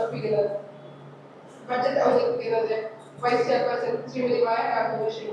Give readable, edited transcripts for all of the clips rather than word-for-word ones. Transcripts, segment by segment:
സമർപ്പിക്കുന്നത്. ബഡ്ജറ്റ് അവതരിപ്പിക്കുന്നത് vice chairperson Shrimati മായ കാർഗോഷി.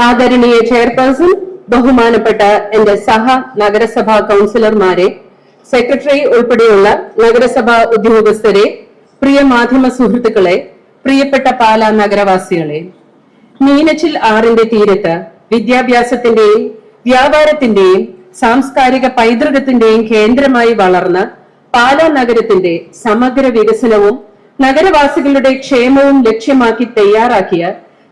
ആദരണീയ chairperson, ബഹുമാനപ്പെട്ട എന്റെ സഹ നഗരസഭാ കൗൺസിലർമാരെ, സെക്രട്ടറി ഉൾപ്പെടെയുള്ള നഗരസഭാ ഉദ്യോഗസ്ഥരെ, പ്രിയ മാധ്യമ സുഹൃത്തുക്കളെ, പ്രിയപ്പെട്ട പാലാ നഗരവാസികളെ, മീനച്ചിൽ ആറിന്റെ തീരത്ത് വിദ്യാഭ്യാസത്തിന്റെയും വ്യാപാരത്തിന്റെയും സാംസ്കാരിക പൈതൃകത്തിന്റെയും കേന്ദ്രമായി വളർന്ന പാലാ നഗരത്തിന്റെ സമഗ്ര വികസനവും നഗരവാസികളുടെ ക്ഷേമവും ലക്ഷ്യമാക്കി തയ്യാറാക്കിയ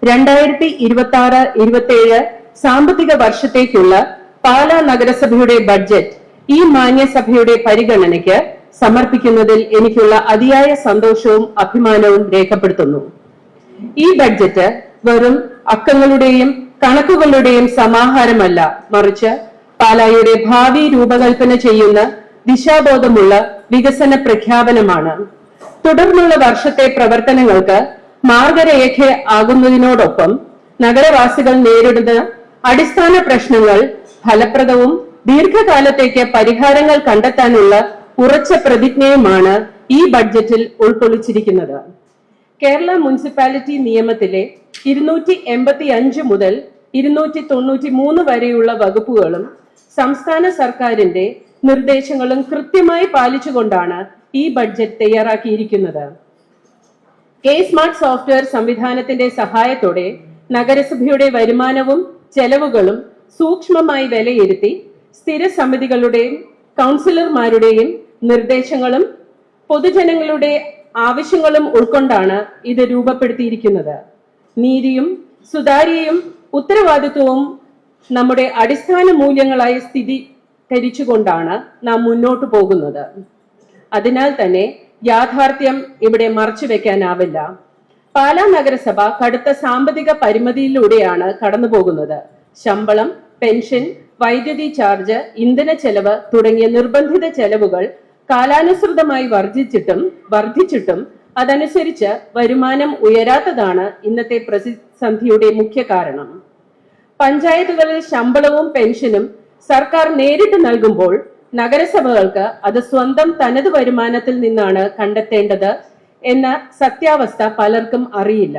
2026-27 സാമ്പത്തിക വർഷത്തേക്കുള്ള പാലാ നഗരസഭയുടെ ബഡ്ജറ്റ് ഈ മാന്യസഭയുടെ പരിഗണനയ്ക്ക് സമർപ്പിക്കുന്നതിൽ എനിക്കുള്ള അതിയായ സന്തോഷവും അഭിമാനവും രേഖപ്പെടുത്തുന്നു. ഈ ബഡ്ജറ്റ് വെറും അക്കങ്ങളുടെയും കണക്കുകളുടെയും സമാഹാരമല്ല, മറിച്ച് പാലായുടെ ഭാവി രൂപകൽപ്പന ചെയ്യുന്ന ദിശാബോധമുള്ള വികസന പ്രഖ്യാപനമാണ്. തുടർന്നുള്ള വർഷത്തെ പ്രവർത്തനങ്ങൾക്ക് മാർഗരേഖ ആകുന്നതിനോടൊപ്പം നഗരവാസികൾ നേരിടുന്ന അടിസ്ഥാന പ്രശ്നങ്ങൾ ഫലപ്രദവും ദീർഘകാലത്തേക്ക് പരിഹാരങ്ങൾ കണ്ടെത്താനുള്ള ഉറച്ച പ്രതിജ്ഞയുമാണ് ഈ ബഡ്ജറ്റിൽ ഉൾക്കൊള്ളിച്ചിരിക്കുന്നത്. കേരള മുനിസിപ്പാലിറ്റി നിയമത്തിലെ 285 മുതൽ 293 വരെയുള്ള വകുപ്പുകളും സംസ്ഥാന സർക്കാരിന്റെ നിർദ്ദേശങ്ങളും കൃത്യമായി പാലിച്ചുകൊണ്ടാണ് ഈ ബഡ്ജറ്റ് തയ്യാറാക്കിയിരിക്കുന്നത്. കെ സ്മാർട്ട് സോഫ്റ്റ്വെയർ സംവിധാനത്തിന്റെ സഹായത്തോടെ നഗരസഭയുടെ വരുമാനവും ചെലവുകളും സൂക്ഷ്മമായി വിലയിരുത്തി സ്ഥിര സമിതികളുടെയും കൗൺസിലർമാരുടെയും നിർദ്ദേശങ്ങളും പൊതുജനങ്ങളുടെ ആവശ്യങ്ങളും ഉൾക്കൊണ്ടാണ് ഇത് രൂപപ്പെടുത്തിയിരിക്കുന്നത്. നീതിയും സുതാര്യയും ഉത്തരവാദിത്വവും നമ്മുടെ അടിസ്ഥാന മൂല്യങ്ങളായി സ്ഥിരീകരിച്ചുകൊണ്ടാണ് നാം മുന്നോട്ടു പോകുന്നത്. അതിനാൽ തന്നെ യാഥാർത്ഥ്യം ഇവിടെ മറച്ചു വെക്കാനാവില്ല. പാലാ നഗരസഭ കടുത്ത സാമ്പത്തിക പരിമിതിയിലൂടെയാണ് കടന്നു പോകുന്നത്. ശമ്പളം, പെൻഷൻ, വൈദ്യുതി ചാർജ്, ഇന്ധന ചെലവ് തുടങ്ങിയ നിർബന്ധിത ചെലവുകൾ കാലാനുസൃതമായി വർദ്ധിച്ചിട്ടും അതനുസരിച്ച് വരുമാനം ഉയരാത്തതാണ് ഇന്നത്തെ പ്രതിസന്ധിയുടെ മുഖ്യ കാരണം. പഞ്ചായത്തുകളിൽ ശമ്പളവും പെൻഷനും സർക്കാർ നേരിട്ട് നൽകുമ്പോൾ നഗരസഭകൾക്ക് അത് സ്വന്തം തനത് വരുമാനത്തിൽ നിന്നാണ് കണ്ടെത്തേണ്ടത് എന്ന സത്യാവസ്ഥ പലർക്കും അറിയില്ല.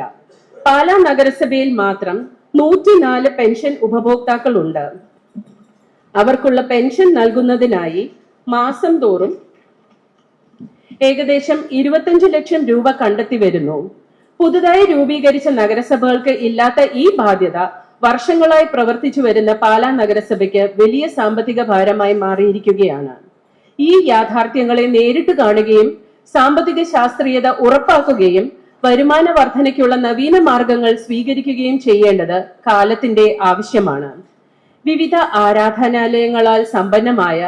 പാലാ നഗരസഭയിൽ മാത്രം 104 പെൻഷൻ ഉപഭോക്താക്കളുണ്ട്. അവർക്കുള്ള പെൻഷൻ നൽകുന്നതിനായി മാസം തോറും ഏകദേശം 25 ലക്ഷം രൂപ കണ്ടെത്തി വരുന്നു. പുതുതായി രൂപീകരിച്ച നഗരസഭകൾക്ക് ഇല്ലാത്ത ഈ ബാധ്യത വർഷങ്ങളായി പ്രവർത്തിച്ചു വരുന്ന പാലാ നഗരസഭയ്ക്ക് വലിയ സാമ്പത്തിക ഭാരമായി മാറിയിരിക്കുകയാണ്. ഈ യാഥാർത്ഥ്യങ്ങളെ നേരിട്ട് കാണുകയും സാമ്പത്തിക ശാസ്ത്രീയത ഉറപ്പാക്കുകയും വരുമാന വർധനയ്ക്കുള്ള നവീന മാർഗങ്ങൾ സ്വീകരിക്കുകയും ചെയ്യേണ്ടത് കാലത്തിന്റെ ആവശ്യമാണ്. വിവിധ ആരാധനാലയങ്ങളാൽ സമ്പന്നമായ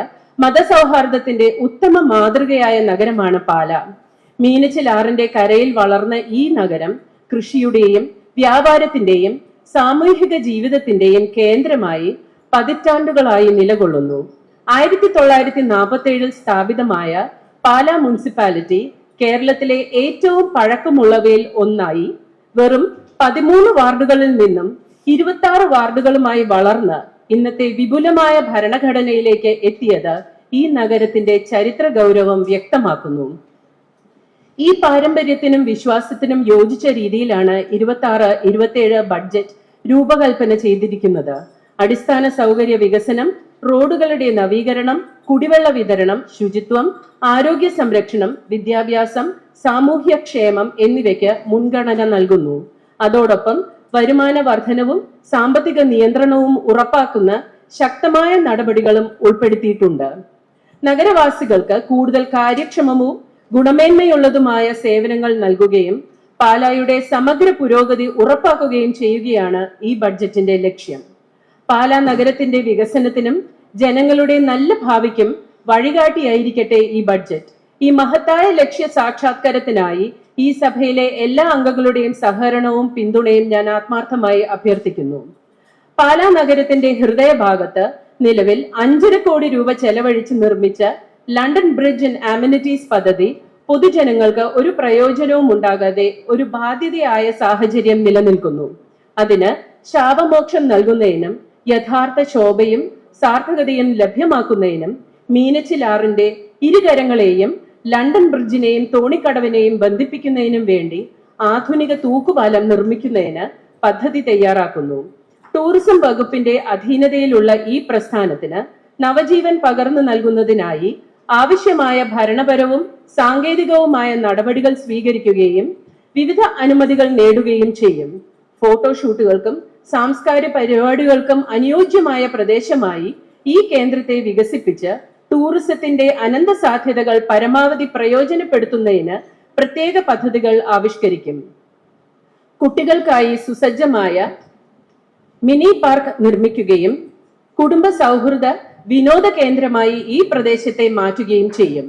മതസൗഹാർദ്ദത്തിന്റെ ഉത്തമ മാതൃകയായ നഗരമാണ് പാലാ. മീനച്ചിലാറിന്റെ കരയിൽ വളർന്ന ഈ നഗരം കൃഷിയുടെയും വ്യാപാരത്തിന്റെയും സാമൂഹിക ജീവിതത്തിന്റെയും കേന്ദ്രമായി പതിറ്റാണ്ടുകളായി നിലകൊള്ളുന്നു. 1947 സ്ഥാപിതമായ പാലാ മുനിസിപ്പാലിറ്റി കേരളത്തിലെ ഏറ്റവും പഴക്കമുള്ളവയിൽ ഒന്നായി വെറും 13 വാർഡുകളിൽ നിന്നും 26 വാർഡുകളുമായി വളർന്ന് ഇന്നത്തെ വിപുലമായ ഭരണഘടനയിലേക്ക് എത്തിയത് ഈ നഗരത്തിന്റെ ചരിത്ര ഗൗരവം വ്യക്തമാക്കുന്നു. ഈ പാരമ്പര്യത്തിനും വിശ്വാസത്തിനും യോജിച്ച രീതിയിലാണ് 26-27 ബഡ്ജറ്റ് രൂപകൽപ്പന ചെയ്തിരിക്കുന്നത്. അടിസ്ഥാന സൗകര്യ വികസനം, റോഡുകളുടെ നവീകരണം, കുടിവെള്ള വിതരണം, ശുചിത്വം, ആരോഗ്യ സംരക്ഷണം, വിദ്യാഭ്യാസം, സാമൂഹ്യക്ഷേമം എന്നിവയ്ക്ക് മുൻഗണന നൽകുന്നു. അതോടൊപ്പം വരുമാന വർധനവും സാമ്പത്തിക നിയന്ത്രണവും ഉറപ്പാക്കുന്ന ശക്തമായ നടപടികളും ഉൾപ്പെടുത്തിയിട്ടുണ്ട്. നഗരവാസികൾക്ക് കൂടുതൽ കാര്യക്ഷമവും ഗുണമേന്മയുള്ളതുമായ സേവനങ്ങൾ നൽകുകയും പാലായുടെ സമഗ്ര പുരോഗതി ഉറപ്പാക്കുകയും ചെയ്യുകയാണ് ഈ ബഡ്ജറ്റിന്റെ ലക്ഷ്യം. പാലാ നഗരത്തിന്റെ വികസനത്തിനും ജനങ്ങളുടെ നല്ല ഭാവിക്കും വഴികാട്ടിയായിരിക്കട്ടെ ഈ ബഡ്ജറ്റ്. ഈ മഹത്തായ ലക്ഷ്യ സാക്ഷാത്കാരത്തിനായി ഈ സഭയിലെ എല്ലാ അംഗങ്ങളുടെയും സഹകരണവും പിന്തുണയും ഞാൻ ആത്മാർത്ഥമായി അഭ്യർത്ഥിക്കുന്നു. പാലാ നഗരത്തിന്റെ ഹൃദയഭാഗത്ത് നിലവിൽ 5.5 കോടി രൂപ ചെലവഴിച്ച് നിർമ്മിച്ച ലണ്ടൻ ബ്രിഡ്ജ് ആൻഡ് ആമിനിറ്റീസ് പദ്ധതി പൊതുജനങ്ങൾക്ക് ഒരു പ്രയോജനവും ഉണ്ടാകാതെ ഒരു ബാധ്യതയായ സാഹചര്യം നിലനിൽക്കുന്നു. അതിന് ശാപമോക്ഷം നൽകുന്നതിനും യഥാർത്ഥ ശോഭയും സാർത്ഥകതയും ലഭ്യമാക്കുന്നതിനും മീനച്ചിലാറിന്റെ ഇരുകരങ്ങളെയും ലണ്ടൻ ബ്രിഡ്ജിനെയും തോണിക്കടവിനെയും ബന്ധിപ്പിക്കുന്നതിനും വേണ്ടി ആധുനിക തൂക്കുപാലം നിർമ്മിക്കുന്നതിന് പദ്ധതി തയ്യാറാക്കുന്നു. ടൂറിസം വകുപ്പിന്റെ അധീനതയിലുള്ള ഈ പ്രസ്ഥാനത്തിന് നവജീവൻ പകർന്നു നൽകുന്നതിനായി ആവശ്യമായ ഭരണപരവും സാങ്കേതികവുമായ നടപടികൾ സ്വീകരിക്കുകയും വിവിധ അനുമതികൾ നേടുകയും ചെയ്യും. ഫോട്ടോഷൂട്ടുകൾക്കും സാംസ്കാരിക പരിപാടികൾക്കും അനുയോജ്യമായ പ്രദേശമായി ഈ കേന്ദ്രത്തെ വികസിപ്പിച്ച് ടൂറിസത്തിന്റെ അനന്ത സാധ്യതകൾ പരമാവധി പ്രയോജനപ്പെടുത്തുന്നതിന് പ്രത്യേക പദ്ധതികൾ ആവിഷ്കരിക്കും. കുട്ടികൾക്കായി സുസജ്ജമായ മിനി പാർക്ക് നിർമ്മിക്കുകയും കുടുംബ സൗഹൃദ വിനോദ കേന്ദ്രമായി ഈ പ്രദേശത്തെ മാറ്റുകയും ചെയ്യും.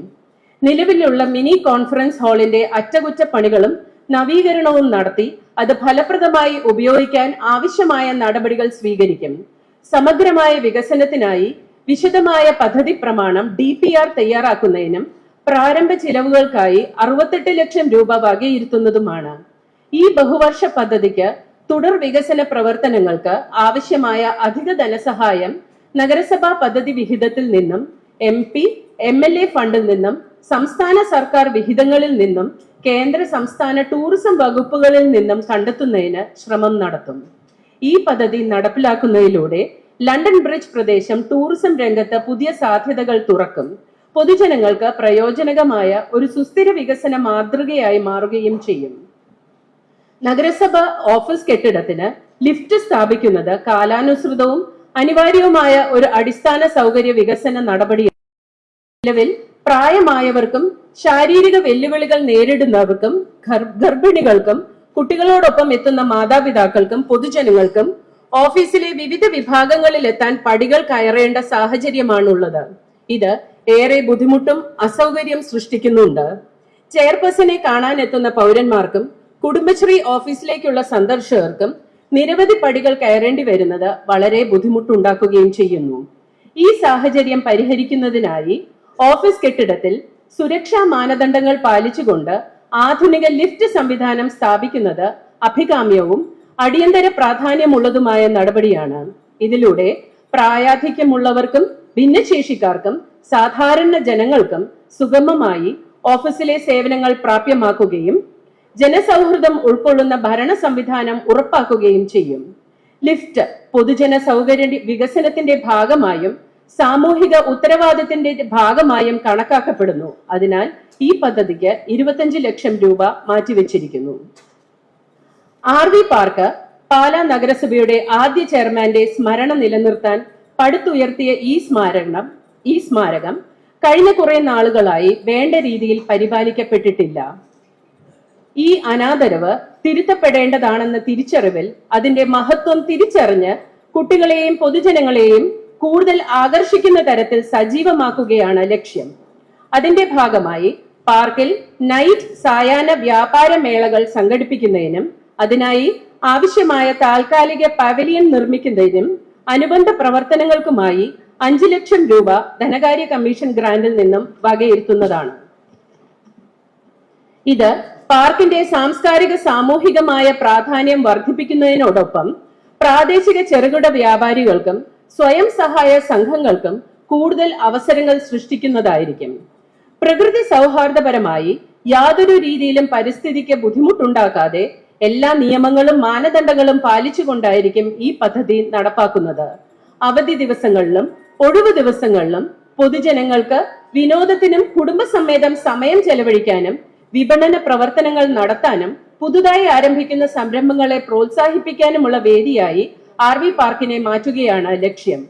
നിലവിലുള്ള മിനി കോൺഫറൻസ് ഹാളിന്റെ അറ്റകുറ്റപ്പണികളും നവീകരണവും നടത്തി അത് ഫലപ്രദമായി ഉപയോഗിക്കാൻ ആവശ്യമായ നടപടികൾ സ്വീകരിക്കും. സമഗ്രമായ വികസനത്തിനായി വിശദമായ പദ്ധതി പ്രമാണം DPR തയ്യാറാക്കുന്നതിനും പ്രാരംഭ ചിലവുകൾക്കായി 68 ലക്ഷം രൂപ വകയിരുത്തുന്നതുമാണ്. ഈ ബഹുവർഷ പദ്ധതിക്ക് തുടർ വികസന പ്രവർത്തനങ്ങൾക്ക് ആവശ്യമായ അധിക ധനസഹായം നഗരസഭാ പദ്ധതി വിഹിതത്തിൽ നിന്നും MP, MLA ഫണ്ടിൽ നിന്നും സംസ്ഥാന സർക്കാർ വിഹിതങ്ങളിൽ നിന്നും കേന്ദ്ര സംസ്ഥാന ടൂറിസം വകുപ്പുകളിൽ നിന്നും കണ്ടെത്തുന്നതിന് ശ്രമം നടത്തും. ഈ പദ്ധതി നടപ്പിലാക്കുന്നതിലൂടെ ലണ്ടൻ ബ്രിഡ്ജ് പ്രദേശം ടൂറിസം രംഗത്ത് പുതിയ സാധ്യതകൾ തുറക്കും. പൊതുജനങ്ങൾക്ക് പ്രയോജനകമായ ഒരു സുസ്ഥിര വികസന മാതൃകയായി മാറുകയും ചെയ്യും. നഗരസഭ ഓഫീസ് കെട്ടിടത്തിന് ലിഫ്റ്റ് സ്ഥാപിക്കുന്നത് കാലാനുസൃതവും അനിവാര്യവുമായ ഒരു അടിസ്ഥാന സൗകര്യ വികസന നടപടിയാണ്. നിലവിൽ പ്രായമായവർക്കും ശാരീരിക വെല്ലുവിളികൾ നേരിടുന്നവർക്കും ഗർഭിണികൾക്കും കുട്ടികളോടൊപ്പം എത്തുന്ന മാതാപിതാക്കൾക്കും പൊതുജനങ്ങൾക്കും ഓഫീസിലെ വിവിധ വിഭാഗങ്ങളിൽ എത്താൻ പടികൾ കയറേണ്ട സാഹചര്യമാണുള്ളത്. ഇത് ഏറെ ബുദ്ധിമുട്ടും അസൗകര്യം സൃഷ്ടിക്കുന്നുണ്ട്. ചെയർപേഴ്സണെ കാണാൻ എത്തുന്ന പൗരന്മാർക്കും കുടുംബശ്രീ ഓഫീസിലേക്കുള്ള സന്ദർശകർക്കും നിരവധി പടികൾ കയറേണ്ടി വരുന്നത് വളരെ ബുദ്ധിമുട്ടുണ്ടാക്കുകയും ചെയ്യുന്നു. ഈ സാഹചര്യം പരിഹരിക്കുന്നതിനായി ഓഫീസ് കെട്ടിടത്തിൽ സുരക്ഷാ മാനദണ്ഡങ്ങൾ പാലിച്ചുകൊണ്ട് ആധുനിക ലിഫ്റ്റ് സംവിധാനം സ്ഥാപിക്കുന്നത് അഭികാമ്യവും അടിയന്തര പ്രാധാന്യമുള്ളതുമായ നടപടിയാണ്. ഇതിലൂടെ പ്രായാധിക്യമുള്ളവർക്കും ഭിന്നശേഷിക്കാർക്കും സാധാരണ ജനങ്ങൾക്കും സുഗമമായി ഓഫീസിലെ സേവനങ്ങൾ പ്രാപ്യമാക്കുകയും ജനസൗഹൃദം ഉൾക്കൊള്ളുന്ന ഭരണ സംവിധാനം ഉറപ്പാക്കുകയും ചെയ്യും. ലിഫ്റ്റ് പൊതുജന സൗകര്യ വികസനത്തിന്റെ ഭാഗമായും സാമൂഹിക ഉത്തരവാദിത്തത്തിന്റെ ഭാഗമായും കണക്കാക്കപ്പെടുന്നു. അതിനാൽ ഈ പദ്ധതിക്ക് 25 ലക്ഷം രൂപ മാറ്റിവെച്ചിരിക്കുന്നു. RV പാർക്ക് പാലാ നഗരസഭയുടെ ആദ്യ ചെയർമാന്റെ സ്മരണ നിലനിർത്താൻ പടുത്തുയർത്തിയ ഈ സ്മാരകം കഴിഞ്ഞ കുറെ നാളുകളായി വേണ്ട രീതിയിൽ പരിപാലിക്കപ്പെട്ടിട്ടില്ല. ഈ അനാദരവ് തിരുത്തപ്പെടേണ്ടതാണെന്ന തിരിച്ചറിവിൽ അതിന്റെ മഹത്വം തിരിച്ചറിഞ്ഞ് കുട്ടികളെയും പൊതുജനങ്ങളെയും കൂടുതൽ ആകർഷിക്കുന്ന തരത്തിൽ സജീവമാക്കുകയാണ് ലക്ഷ്യം. അതിന്റെ ഭാഗമായി പാർക്കിൽ നൈറ്റ് സായാഹ്ന വ്യാപാര മേളകൾ സംഘടിപ്പിക്കുന്നതിനും അതിനായി ആവശ്യമായ താൽക്കാലിക പവലിയൻ നിർമ്മിക്കുന്നതിനും അനുബന്ധ പ്രവർത്തനങ്ങൾക്കുമായി 5 ലക്ഷം രൂപ ധനകാര്യ കമ്മീഷൻ ഗ്രാന്റിൽ നിന്നും വകയിരുത്തുന്നതാണ്. ഇത് പാർക്കിന്റെ സാംസ്കാരിക സാമൂഹികമായ പ്രാധാന്യം വർദ്ധിപ്പിക്കുന്നതിനോടൊപ്പം പ്രാദേശിക ചെറുകിട വ്യാപാരികൾക്കും സ്വയം സഹായ സംഘങ്ങൾക്കും കൂടുതൽ അവസരങ്ങൾ സൃഷ്ടിക്കുന്നതായിരിക്കും. പ്രകൃതി സൗഹാർദ്ദപരമായി യാതൊരു രീതിയിലും പരിസ്ഥിതിക്ക് ബുദ്ധിമുട്ടുണ്ടാക്കാതെ എല്ലാ നിയമങ്ങളും മാനദണ്ഡങ്ങളും പാലിച്ചുകൊണ്ടായിരിക്കും ഈ പദ്ധതി നടപ്പാക്കുന്നത്. അവധി ദിവസങ്ങളിലും ഒഴിവു ദിവസങ്ങളിലും പൊതുജനങ്ങൾക്ക് വിനോദത്തിനും കുടുംബസമേതം സമയം ചെലവഴിക്കാനും വിപണന പ്രവർത്തനങ്ങൾ നടത്താനും പുതുതായി ആരംഭിക്കുന്ന സംരംഭങ്ങളെ പ്രോത്സാഹിപ്പിക്കാനുമുള്ള വേദിയായി RV പാർക്കിനെ മാറ്റുകയാണ് ലക്ഷ്യം.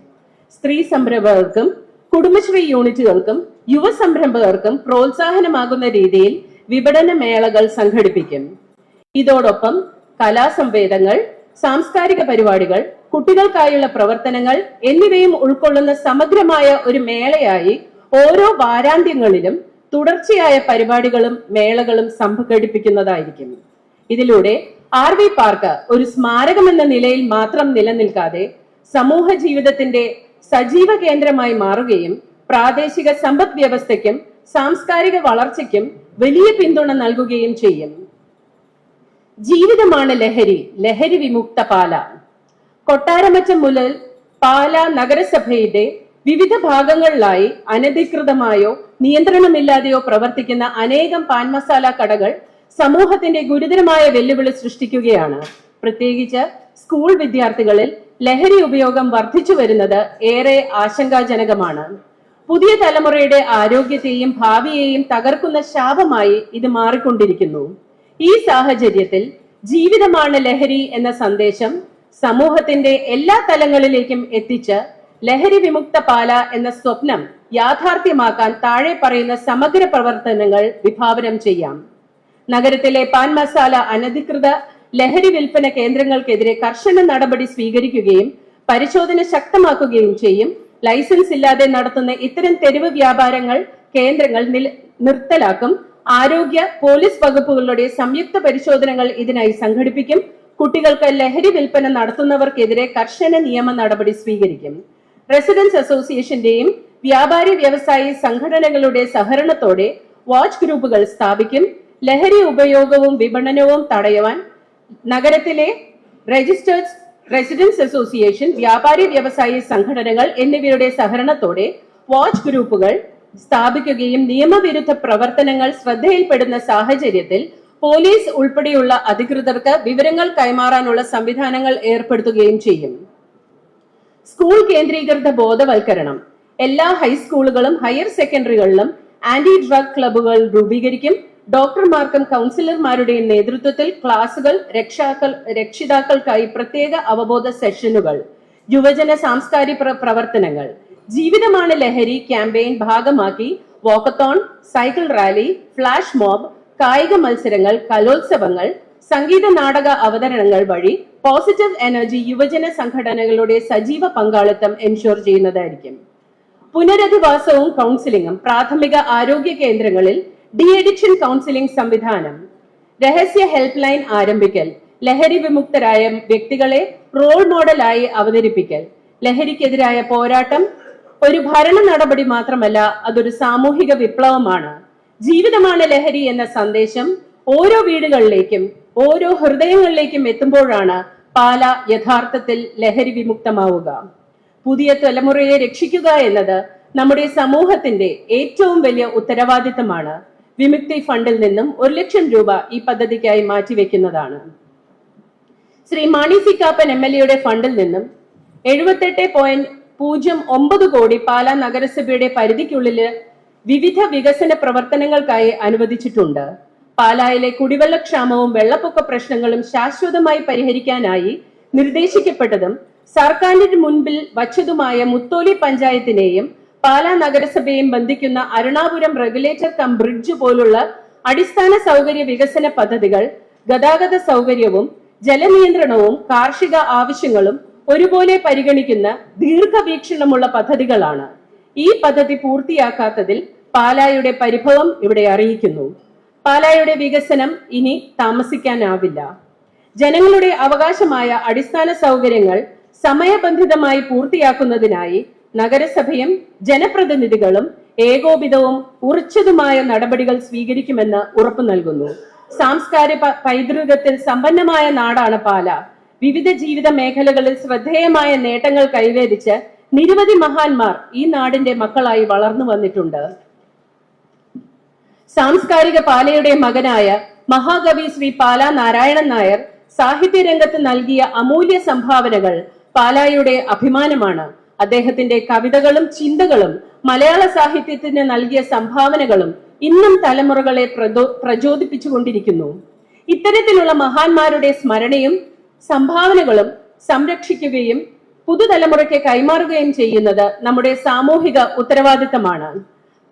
സ്ത്രീ സംരംഭകർക്കും കുടുംബശ്രീ യൂണിറ്റുകൾക്കും യുവ സംരംഭകർക്കും പ്രോത്സാഹനമാകുന്ന രീതിയിൽ വിപണന മേളകൾ സംഘടിപ്പിക്കും. ഇതോടൊപ്പം കലാസംവേദങ്ങൾ, സാംസ്കാരിക പരിപാടികൾ, കുട്ടികൾക്കായുള്ള പ്രവർത്തനങ്ങൾ എന്നിവയും ഉൾക്കൊള്ളുന്ന സമഗ്രമായ ഒരു മേളയായി ഓരോ വാരാന്ത്യങ്ങളിലും തുടർച്ചയായ പരിപാടികളും മേളകളും സംഘടിപ്പിക്കുന്നതായിരിക്കും. ഇതിലൂടെ RV പാർക്ക് ഒരു സ്മാരകമെന്ന നിലയിൽ മാത്രം നിലനിൽക്കാതെ സമൂഹ ജീവിതത്തിന്റെ സജീവ കേന്ദ്രമായി മാറുകയും പ്രാദേശിക സമ്പദ് വ്യവസ്ഥയ്ക്കും സാംസ്കാരിക വളർച്ചയ്ക്കും വലിയ പിന്തുണ നൽകുകയും ചെയ്യും. ജീവിതമാണ് ലഹരി, ലഹരി വിമുക്ത പാല. കൊട്ടാരമറ്റം മുതൽ പാല നഗരസഭയുടെ വിവിധ ഭാഗങ്ങളിലായി അനധികൃതമായോ നിയന്ത്രണമില്ലാതെയോ പ്രവർത്തിക്കുന്ന അനേകം പാൻ മസാല കടകൾ സമൂഹത്തിന്റെ ഗുരുതരമായ വെല്ലുവിളി സൃഷ്ടിക്കുകയാണ്. പ്രത്യേകിച്ച് സ്കൂൾ വിദ്യാർത്ഥികളിൽ ലഹരി ഉപയോഗം വർദ്ധിച്ചു വരുന്നത് ഏറെ ആശങ്കാജനകമാണ്. പുതിയ തലമുറയുടെ ആരോഗ്യത്തെയും ഭാവിയെയും തകർക്കുന്ന ശാപമായി ഇത് മാറിക്കൊണ്ടിരിക്കുന്നു. ഈ സാഹചര്യത്തിൽ ജീവിതമാണ് ലഹരി എന്ന സന്ദേശം സമൂഹത്തിന്റെ എല്ലാ തലങ്ങളിലേക്കും എത്തിച്ച് ലഹരി വിമുക്ത പാല എന്ന സ്വപ്നം യാഥാർത്ഥ്യമാക്കാൻ താഴെ പറയുന്ന സമഗ്ര പ്രവർത്തനങ്ങൾ വിഭാവനം ചെയ്യാം. നഗരത്തിലെ പാൻ മസാല അനധികൃത ലഹരി വിൽപ്പന കേന്ദ്രങ്ങൾക്കെതിരെ കർശന നടപടി സ്വീകരിക്കുകയും പരിശോധന ശക്തമാക്കുകയും ചെയ്യും. ലൈസൻസ് ഇല്ലാതെ നടത്തുന്ന ഇത്തരം തെരുവ് വ്യാപാരങ്ങൾ കേന്ദ്രങ്ങൾ നിർത്തലാക്കും. ആരോഗ്യ പോലീസ് വകുപ്പുകളുടെ സംയുക്ത പരിശോധനകൾ ഇതിനായി സംഘടിപ്പിക്കും. കുട്ടികൾക്ക് ലഹരി വിൽപ്പന നടത്തുന്നവർക്കെതിരെ കർശന നിയമ നടപടി സ്വീകരിക്കും. റെസിഡൻസ് അസോസിയേഷന്റെയും വ്യാപാരി വ്യവസായി സംഘടനകളുടെ സഹകരണത്തോടെ വാച്ച് ഗ്രൂപ്പുകൾ സ്ഥാപിക്കും. ലഹരി ഉപയോഗവും വിപണനവും തടയുവാൻ നഗരത്തിലെ രജിസ്റ്റേർഡ് റെസിഡൻസ് അസോസിയേഷൻ, വ്യാപാരി വ്യവസായി സംഘടനകൾ എന്നിവയുടെ സഹകരണത്തോടെ വാച്ച് ഗ്രൂപ്പുകൾ സ്ഥാപിക്കുകയും നിയമവിരുദ്ധ പ്രവർത്തനങ്ങൾ ശ്രദ്ധയിൽപ്പെടുന്ന സാഹചര്യത്തിൽ പോലീസ് ഉൾപ്പെടെയുള്ള അധികൃതർക്ക് വിവരങ്ങൾ കൈമാറാനുള്ള സംവിധാനങ്ങൾ ഏർപ്പെടുത്തുകയും ചെയ്യും. സ്കൂൾ കേന്ദ്രീകൃത ബോധവൽക്കരണം. എല്ലാ ഹൈസ്കൂളുകളും ഹയർ സെക്കൻഡറികളിലും ആന്റി ഡ്രഗ് ക്ലബ്ബുകൾ രൂപീകരിക്കും. ഡോക്ടർമാർക്കും കൗൺസിലർമാരുടെയും നേതൃത്വത്തിൽ ക്ലാസുകൾ, രക്ഷിതാക്കൾക്കായി പ്രത്യേക അവബോധ സെഷനുകൾ, യുവജന സാംസ്കാരിക പ്രവർത്തനങ്ങൾ, ജീവിതമാണ് ലഹരി ക്യാമ്പയിൻ ഭാഗമാക്കി walkathon, cycle rally, flash mob, കായിക മത്സരങ്ങൾ, കലോത്സവങ്ങൾ, സംഗീത നാടക അവതരണങ്ങൾ വഴി പോസിറ്റീവ് എനർജി യുവജന സംഘടനകളുടെ സജീവ പങ്കാളിത്തം എൻഷുർ ചെയ്യുന്നതായിരിക്കും. പുനരധിവാസവും കൗൺസിലിംഗും. പ്രാഥമിക ആരോഗ്യ കേന്ദ്രങ്ങളിൽ ഡി അഡിക്ഷൻ കൗൺസിലിംഗ് സംവിധാനം, രഹസ്യ ഹെൽപ്പ് ലൈൻ ആരംഭിക്കൽ, ലഹരി വിമുക്തരായ വ്യക്തികളെ റോൾ മോഡലായി അവതരിപ്പിക്കൽ. ലഹരിക്കെതിരായ പോരാട്ടം ഒരു ഭരണ നടപടി മാത്രമല്ല, അതൊരു സാമൂഹിക വിപ്ലവമാണ്. ജീവിതമാണ് ലഹരി എന്ന സന്ദേശം ഓരോ വീടുകളിലേക്കും ഓരോ ഹൃദയങ്ങളിലേക്കും എത്തുമ്പോഴാണ് പാല യഥാർത്ഥത്തിൽ ലഹരി വിമുക്തമാവുക. പുതിയ തലമുറയെ രക്ഷിക്കുക എന്നത് നമ്മുടെ സമൂഹത്തിന്റെ ഏറ്റവും വലിയ ഉത്തരവാദിത്തമാണ്. വിമുക്തി ഫണ്ടിൽ നിന്നും 1 ലക്ഷം രൂപ ഈ പദ്ധതിക്കായി മാറ്റിവെക്കുന്നതാണ്. ശ്രീ മാണി സി കാപ്പൻ MLA ഫണ്ടിൽ നിന്നും 78.09 കോടി പാല നഗരസഭയുടെ പരിധിക്കുള്ളിൽ വിവിധ വികസന പ്രവർത്തനങ്ങൾക്കായി അനുവദിച്ചിട്ടുണ്ട്. പാലായിലെ കുടിവെള്ളക്ഷാമവും വെള്ളപ്പൊക്ക പ്രശ്നങ്ങളും ശാശ്വതമായി പരിഹരിക്കാനായി നിർദ്ദേശിക്കപ്പെട്ടതും സർക്കാരിന് മുൻപിൽ വച്ചതുമായ മുത്തോലി പഞ്ചായത്തിനെയും പാലാ നഗരസഭയെയും ബന്ധിക്കുന്ന അരുണാപുരം റെഗുലേറ്റർ കം ബ്രിഡ്ജ് പോലുള്ള അടിസ്ഥാന സൗകര്യ വികസന പദ്ധതികൾ ഗതാഗത സൗകര്യവും ജലനിയന്ത്രണവും കാർഷിക ആവശ്യങ്ങളും ഒരുപോലെ പരിഗണിക്കുന്ന ദീർഘവീക്ഷണമുള്ള പദ്ധതികളാണ്. ഈ പദ്ധതി പൂർത്തിയാക്കാത്തതിൽ പാലായുടെ പരിഭവം ഇവിടെ അറിയിക്കുന്നു. പാലായുടെ വികസനം ഇനി താമസിക്കാനാവില്ല. ജനങ്ങളുടെ അവകാശമായ അടിസ്ഥാന സൗകര്യങ്ങൾ സമയബന്ധിതമായി പൂർത്തിയാക്കുന്നതിനായി നഗരസഭയും ജനപ്രതിനിധികളും ഏകോപിതവും ഉറച്ചതുമായ നടപടികൾ സ്വീകരിക്കുമെന്ന് ഉറപ്പു നൽകുന്നു. സാംസ്കാരിക പൈതൃകത്തിൽ സമ്പന്നമായ നാടാണ് പാല. വിവിധ ജീവിത മേഖലകളിൽ ശ്രദ്ധേയമായ നേട്ടങ്ങൾ കൈവരിച്ച് നിരവധി മഹാന്മാർ ഈ നാടിന്റെ മക്കളായി വളർന്നു വന്നിട്ടുണ്ട്. സാംസ്കാരിക പാലയുടെ മകനായ മഹാകവി ശ്രീ പാല നാരായണൻ നായർ സാഹിത്യരംഗത്ത് നൽകിയ അമൂല്യ സംഭാവനകൾ പാലായുടെ അഭിമാനമാണ്. അദ്ദേഹത്തിന്റെ കവിതകളും ചിന്തകളും മലയാള സാഹിത്യത്തിന് നൽകിയ സംഭാവനകളും ഇന്നും തലമുറകളെ പ്രചോദിപ്പിച്ചുകൊണ്ടിരിക്കുന്നു. ഇത്തരത്തിലുള്ള മഹാന്മാരുടെ സ്മരണയും സംഭാവനകളും സംരക്ഷിക്കുകയും പുതുതലമുറയ്ക്ക് കൈമാറുകയും ചെയ്യുന്നത് നമ്മുടെ സാമൂഹിക ഉത്തരവാദിത്തമാണ്.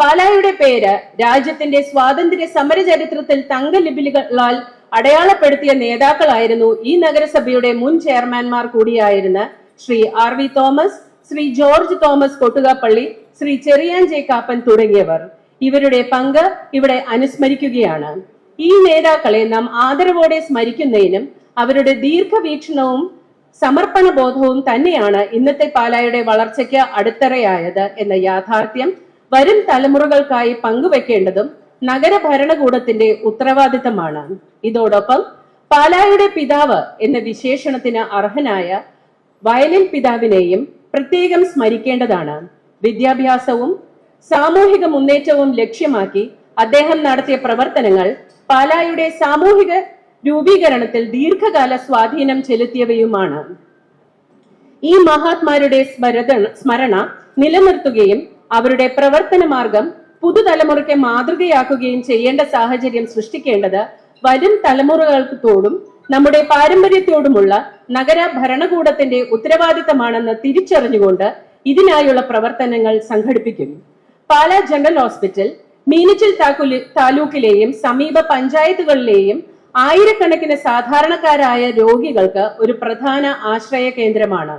പാലായുടെ പേര് രാജ്യത്തിന്റെ സ്വാതന്ത്ര്യ സമര ചരിത്രത്തിൽ തങ്കലിപികളാൽ അടയാളപ്പെടുത്തിയ നേതാക്കളായിരുന്നു ഈ നഗരസഭയുടെ മുൻ ചെയർമാൻമാർ കൂടിയായിരുന്ന Shri R V Thomas, Shri George Thomas Kottukappally, Shri Cheriyan J Kappan തുടങ്ങിയവർ. ഇവരുടെ പങ്ക് ഇവിടെ അനുസ്മരിക്കുകയാണ്. ഈ നേതാക്കളെ നാം ആദരവോടെ സ്മരിക്കുന്നതിനും അവരുടെ ദീർഘവീക്ഷണവും സമർപ്പണ ബോധവും തന്നെയാണ് ഇന്നത്തെ പാലായുടെ വളർച്ചയ്ക്ക് അടിത്തറയായത് എന്ന യാഥാർത്ഥ്യം വരും തലമുറകൾക്കായി പങ്കുവെക്കേണ്ടതും നഗരഭരണകൂടത്തിന്റെ ഉത്തരവാദിത്തമാണ്. ഇതോടൊപ്പം പാലായുടെ പിതാവ് എന്ന വിശേഷണത്തിന് അർഹനായ വയലിൻ പിതാവിനെയും പ്രത്യേകം സ്മരിക്കേണ്ടതാണ്. വിദ്യാഭ്യാസവും സാമൂഹിക മുന്നേറ്റവും ലക്ഷ്യമാക്കി അദ്ദേഹം നടത്തിയ പ്രവർത്തനങ്ങൾ പാലായുടെ സാമൂഹിക രൂപീകരണത്തിൽ ദീർഘകാല സ്വാധീനം ചെലുത്തിയവയുമാണ്. ഈ മഹാത്മാരുടെ സ്മരണ നിലനിർത്തുകയും അവരുടെ പ്രവർത്തന മാർഗം പുതുതലമുറയ്ക്ക് മാതൃകയാക്കുകയും ചെയ്യേണ്ട സാഹചര്യം സൃഷ്ടിക്കേണ്ടത് വരും തലമുറകൾക്കോടും നമ്മുടെ പാരമ്പര്യത്തോടുമുള്ള നഗര ഭരണകൂടത്തിന്റെ ഉത്തരവാദിത്തമാണെന്ന് തിരിച്ചറിഞ്ഞുകൊണ്ട് ഇതിനായുള്ള പ്രവർത്തനങ്ങൾ സംഘടിപ്പിക്കും. പാലാ ജനറൽ ഹോസ്പിറ്റൽ മീനച്ചിൽ താലൂക്കിലെയും സമീപ പഞ്ചായത്തുകളിലെയും ആയിരക്കണക്കിന് സാധാരണക്കാരായ രോഗികൾക്ക് ഒരു പ്രധാന ആശ്രയ കേന്ദ്രമാണ്.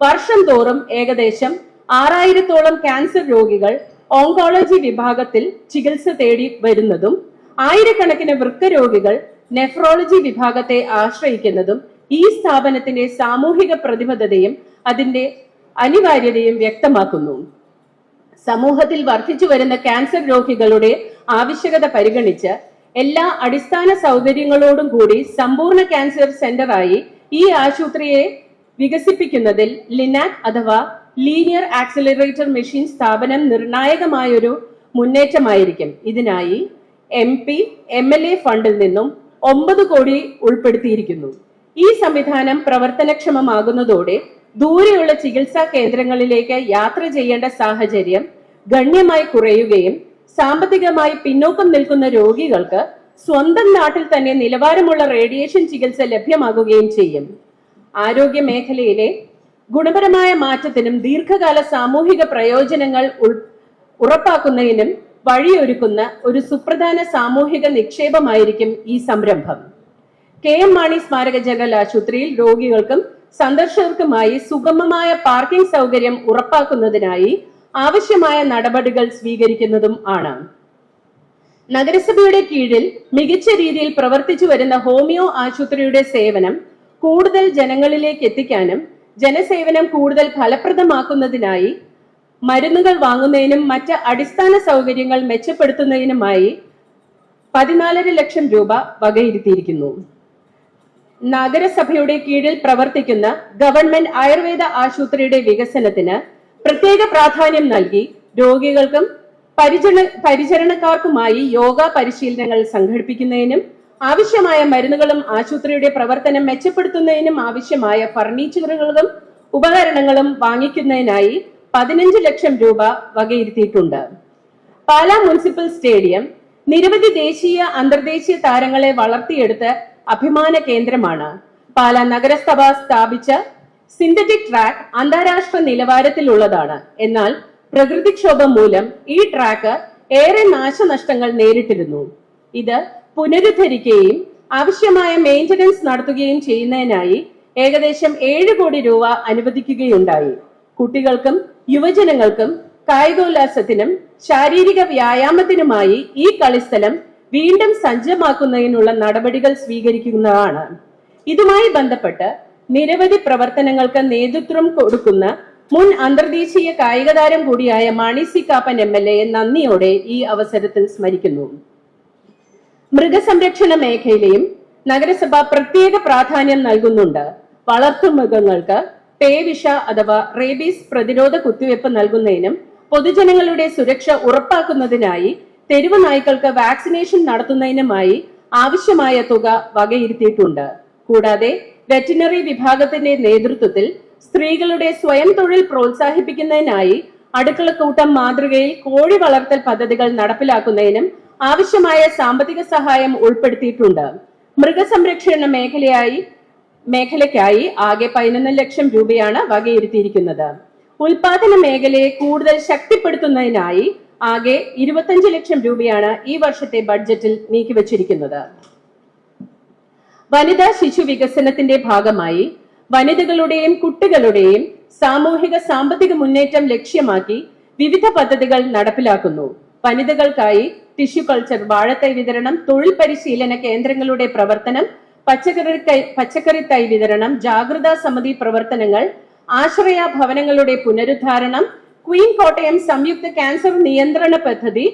വർഷം തോറും ഏകദേശം 6000-ഓളം ക്യാൻസർ രോഗികൾ ഓങ്കോളജി വിഭാഗത്തിൽ ചികിത്സ തേടി വരുന്നതും ആയിരക്കണക്കിന് വൃക്ക രോഗികൾ നെഫ്രോളജി വിഭാഗത്തെ ആശ്രയിക്കുന്നതും ഈ സ്ഥാപനത്തിന്റെ സാമൂഹിക പ്രതിബദ്ധതയും അതിന്റെ അനിവാര്യതയും വ്യക്തമാക്കുന്നു. സമൂഹത്തിൽ വർദ്ധിച്ചു വരുന്ന ക്യാൻസർ രോഗികളുടെ ആവശ്യകത പരിഗണിച്ച് എല്ലാ അടിസ്ഥാന സൗകര്യങ്ങളോടും കൂടി സമ്പൂർണ്ണ ക്യാൻസർ സെന്ററായി ഈ ആശുപത്രിയെ വികസിപ്പിക്കുന്നതിൽ ലിനാക് അഥവാ ലീനിയർ ആക്സിലറേറ്റർ മെഷീൻ സ്ഥാപനം നിർണായകമായൊരു മുന്നേറ്റമായിരിക്കും. ഇതിനായി MP, MLA ഫണ്ടിൽ നിന്നും 9 കോടി ഉൾപ്പെടുത്തിയിരിക്കുന്നു. ഈ സംവിധാനം പ്രവർത്തനക്ഷമമാകുന്നതോടെ ദൂരെയുള്ള ചികിത്സാ കേന്ദ്രങ്ങളിലേക്ക് യാത്ര ചെയ്യേണ്ട സാഹചര്യം ഗണ്യമായി കുറയുകയും സാമ്പത്തികമായി പിന്നോക്കം നിൽക്കുന്ന രോഗികൾക്ക് സ്വന്തം നാട്ടിൽ തന്നെ നിലവാരമുള്ള റേഡിയേഷൻ ചികിത്സ ലഭ്യമാകുകയും ചെയ്യും. ആരോഗ്യ മേഖലയിലെ ഗുണപരമായ മാറ്റത്തിനും ദീർഘകാല സാമൂഹിക പ്രയോജനങ്ങൾ ഉറപ്പാക്കുന്നതിനും വഴിയൊരുക്കുന്ന ഒരു സുപ്രധാന സാമൂഹിക നിക്ഷേപമായിരിക്കും ഈ സംരംഭം. KM മാണി സ്മാരക ജനറൽ ആശുപത്രിയിൽ രോഗികൾക്കും സന്ദർശകർക്കുമായി സുഗമമായ പാർക്കിംഗ് സൗകര്യം ഉറപ്പാക്കുന്നതിനായി ആവശ്യമായ നടപടികൾ സ്വീകരിക്കുന്നതും ആണ്. നഗരസഭയുടെ കീഴിൽ മികച്ച രീതിയിൽ പ്രവർത്തിച്ചു വരുന്ന ഹോമിയോ ആശുപത്രിയുടെ സേവനം കൂടുതൽ ജനങ്ങളിലേക്ക് എത്തിക്കാനും ജനസേവനം കൂടുതൽ ഫലപ്രദമാക്കുന്നതിനായി മരുന്നുകൾ വാങ്ങുന്നതിനും മറ്റ് അടിസ്ഥാന സൗകര്യങ്ങൾ മെച്ചപ്പെടുത്തുന്നതിനുമായി 14.5 ലക്ഷം രൂപ വകയിരുത്തിയിരിക്കുന്നു. നഗരസഭയുടെ കീഴിൽ പ്രവർത്തിക്കുന്ന ഗവൺമെന്റ് ആയുർവേദ ആശുപത്രിയുടെ വികസനത്തിന് പ്രത്യേക പ്രാധാന്യം നൽകി രോഗികൾക്കും പരിചരണക്കാർക്കുമായി യോഗ പരിശീലനങ്ങൾ സംഘടിപ്പിക്കുന്നതിനും ആവശ്യമായ മരുന്നുകളും ആശുപത്രിയുടെ പ്രവർത്തനം മെച്ചപ്പെടുത്തുന്നതിനും ആവശ്യമായ ഫർണിച്ചറുകളും ഉപകരണങ്ങളും വാങ്ങിക്കുന്നതിനായി 15 ലക്ഷം രൂപ വകയിരുത്തിയിട്ടുണ്ട്. പാലാ മുനിസിപ്പൽ സ്റ്റേഡിയം നിരവധി ദേശീയ അന്തർദേശീയ താരങ്ങളെ വളർത്തിയെടുത്ത അഭിമാന കേന്ദ്രമാണ്. പാലാ നഗരസഭ സ്ഥാപിച്ച സിന്തറ്റിക് ട്രാക്ക് അന്താരാഷ്ട്ര നിലവാരത്തിലുള്ളതാണ്. എന്നാൽ പ്രകൃതിക്ഷോഭം മൂലം ഈ ട്രാക്ക് ഏറെ നാശനഷ്ടങ്ങൾ നേരിട്ടിരുന്നു. ഇത് പുനരുദ്ധരിക്കുകയും ആവശ്യമായ മെയിന്റനൻസ് നടത്തുകയും ചെയ്യുന്നതിനായി ഏകദേശം 7 കോടി രൂപ അനുവദിക്കുകയുണ്ടായി. കുട്ടികൾക്കും യുവജനങ്ങൾക്കും കായികോല്ലാസത്തിനും ശാരീരിക വ്യായാമത്തിനുമായി ഈ കളിസ്ഥലം വീണ്ടും സജ്ജമാക്കുന്നതിനുള്ള നടപടികൾ സ്വീകരിക്കുന്നതാണ്. ഇതുമായി ബന്ധപ്പെട്ട് നിരവധി പ്രവർത്തനങ്ങൾക്ക് നേതൃത്വം കൊടുക്കുന്ന മുൻ അന്തർദേശീയ കായിക താരം കൂടിയായ മാണി സി കാപ്പൻ MLA നന്ദിയോടെ ഈ അവസരത്തിൽ സ്മരിക്കുന്നു. മൃഗസംരക്ഷണ മേഖലയും നഗരസഭ പ്രത്യേക പ്രാധാന്യം നൽകുന്നുണ്ട്. വളർത്തുമൃഗങ്ങൾക്ക് പേവിഷ അഥവാ റേബീസ് പ്രതിരോധ കുത്തിവയ്പ് നൽകുന്നതിനും പൊതുജനങ്ങളുടെ സുരക്ഷ ഉറപ്പാക്കുന്നതിനായി തെരുവ് നായ്ക്കൾക്ക് വാക്സിനേഷൻ നടത്തുന്നതിനുമായി ആവശ്യമായ തുക വകയിരുത്തിയിട്ടുണ്ട്. കൂടാതെ വെറ്റിനറി വിഭാഗത്തിന്റെ നേതൃത്വത്തിൽ സ്ത്രീകളുടെ സ്വയം തൊഴിൽ പ്രോത്സാഹിപ്പിക്കുന്നതിനായി അടുക്കളക്കൂട്ടം മാതൃകയിൽ കോഴി വളർത്തൽ പദ്ധതികൾ നടപ്പിലാക്കുന്നതിനും ആവശ്യമായ സാമ്പത്തിക സഹായം ഉൾപ്പെടുത്തിയിട്ടുണ്ട്. മൃഗസംരക്ഷണ മേഖലയ്ക്കായി ആകെ 11 ലക്ഷം രൂപയാണ് വകയിരുത്തിയിരിക്കുന്നത്. ഉൽപാദന മേഖലയെ കൂടുതൽ ശക്തിപ്പെടുത്തുന്നതിനായി ആകെ 25 ലക്ഷം രൂപയാണ് ഈ വർഷത്തെ ബഡ്ജറ്റിൽ നീക്കിവച്ചിരിക്കുന്നത്. വനിതാ ശിശു വികസനത്തിന്റെ ഭാഗമായി വനിതകളുടെയും കുട്ടികളുടെയും സാമൂഹിക സാമ്പത്തിക മുന്നേറ്റം ലക്ഷ്യമാക്കി വിവിധ പദ്ധതികൾ നടപ്പിലാക്കുന്നു. വനിതകൾക്കായി ടിഷ്യൂ കൾച്ചർ, വാഴത്തൈ വിതരണം, തൊഴിൽ പരിശീലന കേന്ദ്രങ്ങളുടെ പ്രവർത്തനം, പച്ചക്കറി തൈ വിതരണം, ജാഗ്രതാ സമിതി പ്രവർത്തനങ്ങൾ, ആശ്രയ ഭവനങ്ങളുടെ പുനരുദ്ധാരണം, ക്വീൻ കോട്ടയം സംയുക്ത ക്യാൻസർ നിയന്ത്രണ പദ്ധതി,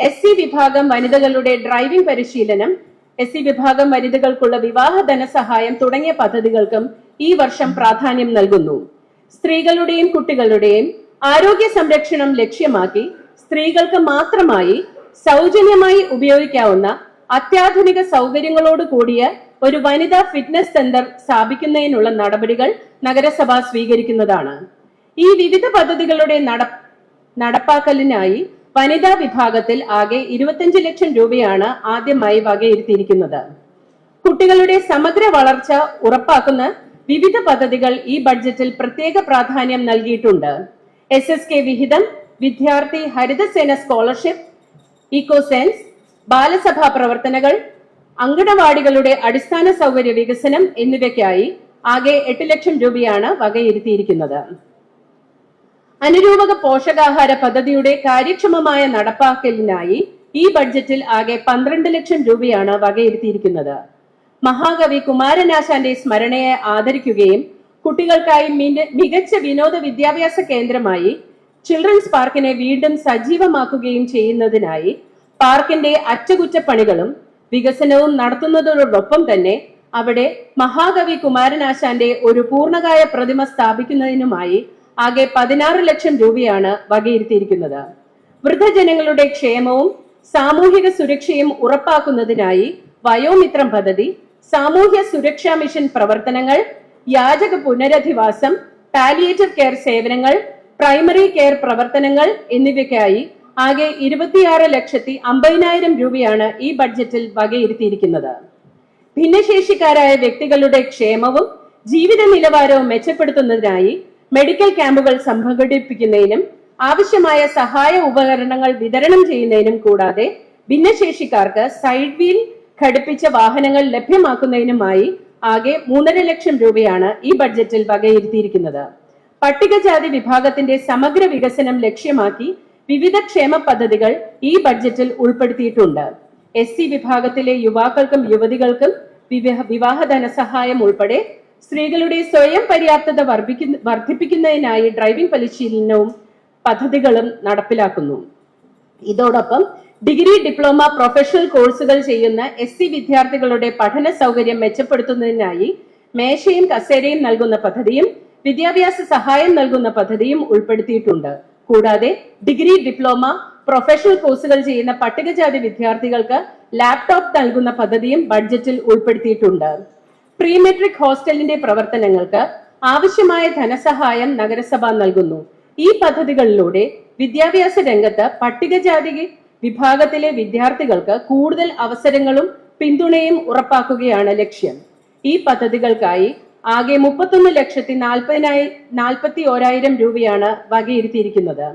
SC വിഭാഗം വനിതകളുടെ ഡ്രൈവിംഗ് പരിശീലനം, SC വിഭാഗം വനിതകൾക്കുള്ള വിവാഹ ധനസഹായം തുടങ്ങിയ പദ്ധതികൾക്കും ഈ വർഷം പ്രാധാന്യം നൽകുന്നു. സ്ത്രീകളുടെയും കുട്ടികളുടെയും ആരോഗ്യ സംരക്ഷണം ലക്ഷ്യമാക്കി സ്ത്രീകൾക്ക് മാത്രമായി സൗജന്യമായി ഉപയോഗിക്കാവുന്ന അത്യാധുനിക സൗകര്യങ്ങളോട് കൂടിയ ഒരു വനിതാ ഫിറ്റ്നസ് സെന്റർ സ്ഥാപിക്കുന്നതിനുള്ള നടപടികൾ നഗരസഭ സ്വീകരിക്കുന്നതാണ്. ഈ വിവിധ പദ്ധതികളുടെ നടപ്പാക്കലിനായി വനിതാ വിഭാഗത്തിൽ ആകെ 25 ലക്ഷം രൂപയാണ് ആദ്യമായി വകയിരുത്തിയിരിക്കുന്നത്. കുട്ടികളുടെ സമഗ്ര വളർച്ച ഉറപ്പാക്കുന്ന വിവിധ പദ്ധതികൾ ഈ ബഡ്ജറ്റിൽ പ്രത്യേക പ്രാധാന്യം നൽകിയിട്ടുണ്ട്. SSK വിഹിതം, വിദ്യാർത്ഥി ഹരിതസേന സ്കോളർഷിപ്പ്, ഇക്കോസെൻസ്, ബാലസഭാ പ്രവർത്തനങ്ങൾ, അങ്കണവാടികളുടെ അടിസ്ഥാന സൗകര്യ വികസനം എന്നിവയ്ക്കായി ആകെ 8 ലക്ഷം രൂപയാണ് വകയിരുത്തിയിരിക്കുന്നത്. അനുരൂപക പോഷകാഹാര പദ്ധതിയുടെ കാര്യക്ഷമമായ നടപ്പാക്കലിനായി ഈ ബഡ്ജറ്റിൽ ആകെ 12 ലക്ഷം രൂപയാണ് വകയിരുത്തിയിരിക്കുന്നത്. മഹാകവി കുമാരനാശാന്റെ സ്മരണയെ ആദരിക്കുകയും കുട്ടികൾക്കായി മികച്ച വിനോദ വിദ്യാഭ്യാസ കേന്ദ്രമായി ചിൽഡ്രൻസ് പാർക്കിനെ വീണ്ടും സജീവമാക്കുകയും ചെയ്യുന്നതിനായി പാർക്കിന്റെ അറ്റകുറ്റപ്പണികളും വികസനവും നടത്തുന്നതോടൊപ്പം തന്നെ അവിടെ മഹാകവി കുമാരനാശാന്റെ ഒരു പൂർണ്ണകായ പ്രതിമ സ്ഥാപിക്കുന്നതിനുമായി ആകെ 16 ലക്ഷം രൂപയാണ് വകയിരുത്തിയിരിക്കുന്നത്. വൃദ്ധജനങ്ങളുടെ ക്ഷേമവും സാമൂഹിക സുരക്ഷയും ഉറപ്പാക്കുന്നതിനായി വയോമിത്രം പദ്ധതി, സാമൂഹ്യ സുരക്ഷാ മിഷൻ പ്രവർത്തനങ്ങൾ, യാചക പുനരധിവാസം, പാലിയേറ്റീവ് കെയർ സേവനങ്ങൾ, പ്രൈമറി കെയർ പ്രവർത്തനങ്ങൾ എന്നിവയ്ക്കായി ആകെ 26,50,000 രൂപയാണ് ഈ ബഡ്ജറ്റിൽ വകയിരുത്തിയിരിക്കുന്നത്. ഭിന്നശേഷിക്കാരായ വ്യക്തികളുടെ ക്ഷേമവും ജീവിത നിലവാരവും മെച്ചപ്പെടുത്തുന്നതിനായി മെഡിക്കൽ ക്യാമ്പുകൾ സംഘടിപ്പിക്കുന്നതിനും ആവശ്യമായ സഹായ ഉപകരണങ്ങൾ വിതരണം ചെയ്യുന്നതിനും കൂടാതെ ഭിന്നശേഷിക്കാർക്ക് സൈഡ് വീൽ ഘടിപ്പിച്ച വാഹനങ്ങൾ ലഭ്യമാക്കുന്നതിനുമായി ആകെ 3.5 ലക്ഷം രൂപയാണ് ഈ ബഡ്ജറ്റിൽ വകയിരുത്തിയിരിക്കുന്നത്. പട്ടികജാതി വിഭാഗത്തിന്റെ സമഗ്ര വികസനം ലക്ഷ്യമാക്കി വിവിധ ക്ഷേമ പദ്ധതികൾ ഈ ബഡ്ജറ്റിൽ ഉൾപ്പെടുത്തിയിട്ടുണ്ട്. SC വിഭാഗത്തിലെ യുവാക്കൾക്കും യുവതികൾക്കും വിവാഹ ധനസഹായം ഉൾപ്പെടെ സ്ത്രീകളുടെ സ്വയം പര്യാപ്തത വർദ്ധിപ്പിക്കുന്നതിനായി ഡ്രൈവിംഗ് പരിശീലനവും പദ്ധതികളും നടപ്പിലാക്കുന്നു. ഇതോടൊപ്പം ഡിഗ്രി, ഡിപ്ലോമ, പ്രൊഫഷണൽ കോഴ്സുകൾ ചെയ്യുന്ന SC വിദ്യാർത്ഥികളുടെ പഠന സൗകര്യം മെച്ചപ്പെടുത്തുന്നതിനായി മേശയും കസേരയും നൽകുന്ന പദ്ധതിയും വിദ്യാഭ്യാസ സഹായം നൽകുന്ന പദ്ധതിയും ഉൾപ്പെടുത്തിയിട്ടുണ്ട്. കൂടാതെ ഡിഗ്രി, ഡിപ്ലോമ, പ്രൊഫഷണൽ കോഴ്സുകൾ ചെയ്യുന്ന പട്ടികജാതി വിദ്യാർത്ഥികൾക്ക് ലാപ്ടോപ്പ് നൽകുന്ന പദ്ധതിയും ബഡ്ജറ്റിൽ ഉൾപ്പെടുത്തിയിട്ടുണ്ട്. പ്രീ മെട്രിക് ഹോസ്റ്റലിന്റെ പ്രവർത്തനങ്ങൾക്ക് ആവശ്യമായ ധനസഹായം നഗരസഭ നൽകുന്നു. ഈ പദ്ധതികളിലൂടെ വിദ്യാഭ്യാസ രംഗത്ത് പട്ടികജാതി വിഭാഗത്തിലെ വിദ്യാർത്ഥികൾക്ക് കൂടുതൽ അവസരങ്ങളും പിന്തുണയും ഉറപ്പാക്കുകയാണ് ലക്ഷ്യം. ഈ പദ്ധതികൾക്കായി ആകെ 31,40,000 രൂപയാണ് വകയിരുത്തിയിരിക്കുന്നത്.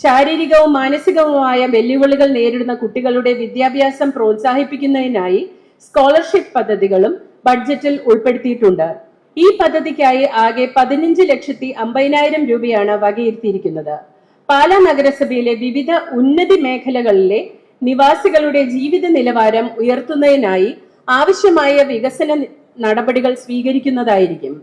ശാരീരികവും മാനസികവുമായ വെല്ലുവിളികൾ നേരിടുന്ന കുട്ടികളുടെ വിദ്യാഭ്യാസം പ്രോത്സാഹിപ്പിക്കുന്നതിനായി സ്കോളർഷിപ്പ് പദ്ധതികളും ബഡ്ജറ്റിൽ ഉൾപ്പെടുത്തിയിട്ടുണ്ട്. ഈ പദ്ധതിക്കായി ആകെ 15,50,000 രൂപയാണ് വകയിരുത്തിയിരിക്കുന്നത്. പാലാ നഗരസഭയിലെ വിവിധ ഉന്നതി മേഖലകളിലെ നിവാസികളുടെ ജീവിത നിലവാരം ഉയർത്തുന്നതിനായി ആവശ്യമായ വികസന നടപടികൾ സ്വീകരിക്കുന്നതായിരിക്കും.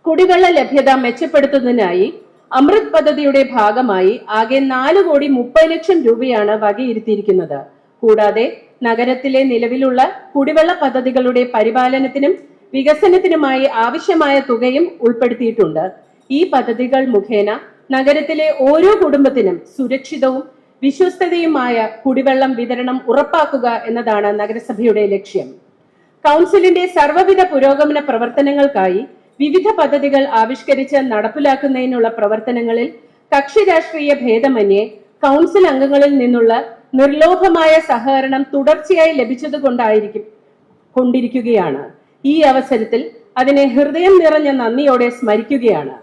കുടിവെള്ള ലഭ്യത മെച്ചപ്പെടുത്തുന്നതിനായി അമൃത് പദ്ധതിയുടെ ഭാഗമായി ആകെ 4,30,00,000 രൂപയാണ് വകയിരുത്തിയിരിക്കുന്നത്. കൂടാതെ നഗരത്തിലെ നിലവിലുള്ള കുടിവെള്ള പദ്ധതികളുടെ പരിപാലനത്തിനും വികസനത്തിനുമായി ആവശ്യമായ തുകയും ഉൾപ്പെടുത്തിയിട്ടുണ്ട്. ഈ പദ്ധതികൾ മുഖേന നഗരത്തിലെ ഓരോ കുടുംബത്തിനും സുരക്ഷിതവും വിശ്വസ്തതയുമായ കുടിവെള്ളം വിതരണം ഉറപ്പാക്കുക എന്നതാണ് നഗരസഭയുടെ ലക്ഷ്യം. കൗൺസിലിന്റെ സർവ്വവിധ പുരോഗമന പ്രവർത്തനങ്ങൾക്കായി വിവിധ പദ്ധതികൾ ആവിഷ്കരിച്ച് നടപ്പിലാക്കുന്നതിനുള്ള പ്രവർത്തനങ്ങളിൽ കക്ഷി രാഷ്ട്രീയ ഭേദമന്യേ കൗൺസിൽ അംഗങ്ങളിൽ നിന്നുള്ള നിർലോഭമായ സഹകരണം തുടർച്ചയായി കൊണ്ടിരിക്കുകയാണ്. ഈ അവസരത്തിൽ അതിനെ ഹൃദയം നിറഞ്ഞ നന്ദിയോടെ സ്മരിക്കുകയാണ്.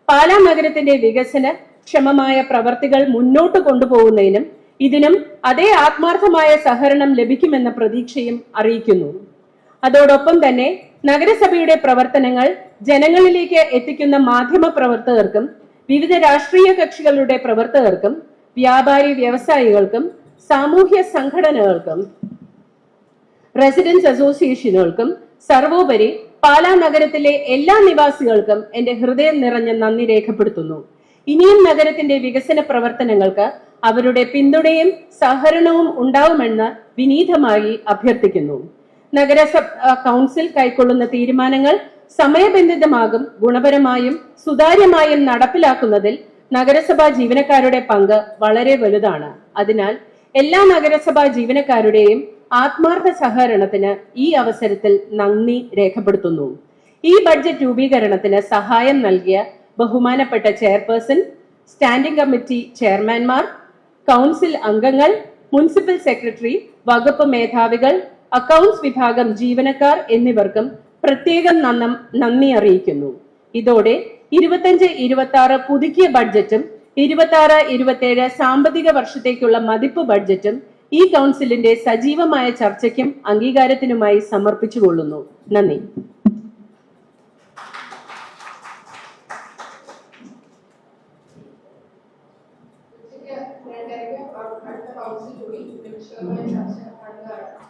പാലാ നഗരത്തിന്റെ വികസന ക്ഷമമായ പ്രവർത്തികൾ മുന്നോട്ട് കൊണ്ടുപോകുന്നതിനും ഇതിനും അതേ ആത്മാർത്ഥമായ സഹകരണം ലഭിക്കുമെന്ന പ്രതീക്ഷയും അറിയിക്കുന്നു. അതോടൊപ്പം തന്നെ നഗരസഭയുടെ പ്രവർത്തനങ്ങൾ ജനങ്ങളിലേക്ക് എത്തിക്കുന്ന മാധ്യമ പ്രവർത്തകർക്കും വിവിധ രാഷ്ട്രീയ കക്ഷികളുടെ പ്രവർത്തകർക്കും വ്യാപാരി വ്യവസായികൾക്കും സാമൂഹ്യ സംഘടനകൾക്കും റെസിഡൻസ് അസോസിയേഷനുകൾക്കും സർവോപരി പാലാ നഗരത്തിലെ എല്ലാ നിവാസികൾക്കും എന്റെ ഹൃദയം നിറഞ്ഞ നന്ദി രേഖപ്പെടുത്തുന്നു. ഇനിയും നഗരത്തിന്റെ വികസന പ്രവർത്തനങ്ങൾക്ക് അവരുടെ പിന്തുണയും സഹകരണവും ഉണ്ടാവുമെന്ന് വിനീതമായി അഭ്യർത്ഥിക്കുന്നു. നഗരസഭ കൗൺസിൽ കൈക്കൊള്ളുന്ന തീരുമാനങ്ങൾ സമയബന്ധിതമാകും ഗുണപരമായും സുതാര്യമായും നടപ്പിലാക്കുന്നതിൽ നഗരസഭാ ജീവനക്കാരുടെ പങ്ക് വളരെ വലുതാണ്. അതിനാൽ എല്ലാ നഗരസഭാ ജീവനക്കാരുടെയും ആത്മാർത്ഥ സഹകരണത്തിന് ഈ അവസരത്തിൽ നന്ദി രേഖപ്പെടുത്തുന്നു. ഈ ബഡ്ജറ്റ് രൂപീകരണത്തിന് സഹായം നൽകിയ ബഹുമാനപ്പെട്ട ചെയർപേഴ്സൺ, സ്റ്റാൻഡിംഗ് കമ്മിറ്റി ചെയർമാൻമാർ, കൗൺസിൽ അംഗങ്ങൾ, മുനിസിപ്പൽ സെക്രട്ടറി, വകുപ്പ് മേധാവികൾ, അക്കൗണ്ട്സ് വിഭാഗം ജീവനക്കാർ എന്നിവർക്കും പ്രത്യേകം നന്ദി അറിയിക്കുന്നു. ഇതോടെ 25-26 പുതുക്കിയ ബഡ്ജറ്റും 26-27 സാമ്പത്തിക വർഷത്തേക്കുള്ള മതിപ്പ് ബഡ്ജറ്റും ഈ കൗൺസിലിന്റെ സജീവമായ ചർച്ചയ്ക്കും അംഗീകാരത്തിനുമായി സമർപ്പിച്ചുകൊള്ളുന്നു. നന്ദി. അടുത്ത കൗൺസിൽ കൂടി വിശദമായ ചർച്ച നടത്താറുണ്ട്.